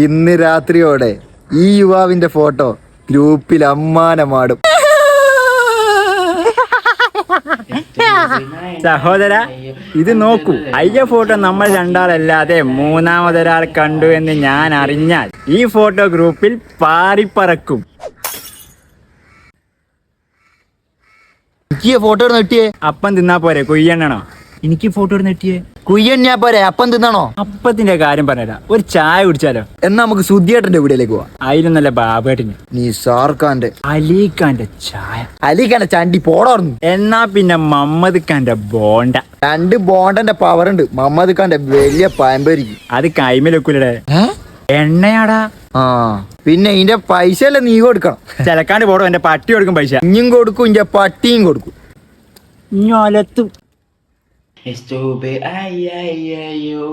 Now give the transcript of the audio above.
ഇന്ന് രാത്രിയോടെ ഈ യുവാവിന്റെ ഫോട്ടോ ഗ്രൂപ്പിൽ അമ്മാനമാടും. സഹോദര, ഇത് നോക്കൂ. അയ്യ ഫോട്ടോ നമ്മൾ രണ്ടാളല്ലാതെ മൂന്നാമതൊരാൾ കണ്ടു എന്ന് ഞാൻ അറിഞ്ഞാൽ ഈ ഫോട്ടോ ഗ്രൂപ്പിൽ പാറിപ്പറക്കും. എനിക്ക് ഫോട്ടോ നെട്ടിയേ അപ്പം തിന്നാ പോരെ, കൊയ്യണ്ണണോ? എനിക്ക് ഫോട്ടോ നെട്ടിയേ കുയ്യണ്ണാ പോരെ, അപ്പം തിന്നണോ? അപ്പത്തിന്റെ കാര്യം പറഞ്ഞുതരാം. ഒരു ചായ കുടിച്ചാലോ? എന്നാ നമുക്ക് സുധിയേട്ടന്റെ വീട്ടിലേക്ക് പോവാം. അതിലൊന്നല്ല ബാബേട്ടിന്, നിസാർഖാന്റെ അലീഖാന്റെ ചായ. അലിഖാന്റെ ചണ്ടി പോടോർന്നു. എന്നാ പിന്നെ മമ്മദ് ഖാന്റെ ബോണ്ട. 2 ബോണ്ടന്റെ പവർ ഉണ്ട് മമ്മദ് ഖാന്റെ വലിയ പയമ്പരിക്ക്. അത് കൈമലൊക്കൂലേ, എണ്ണയാടാ. ആ പിന്നെ ഇതിന്റെ പൈസ അല്ലേ നീ കൊടുക്കണം. ചിലക്കാണ്ട് പോടോ, എന്റെ പട്ടി കൊടുക്കും പൈസ. ഇഞ്ഞും കൊടുക്കും, ഇന്റെ പട്ടിയും കൊടുക്കും. ഞൊലത്തും. Estuve ay ay ay yo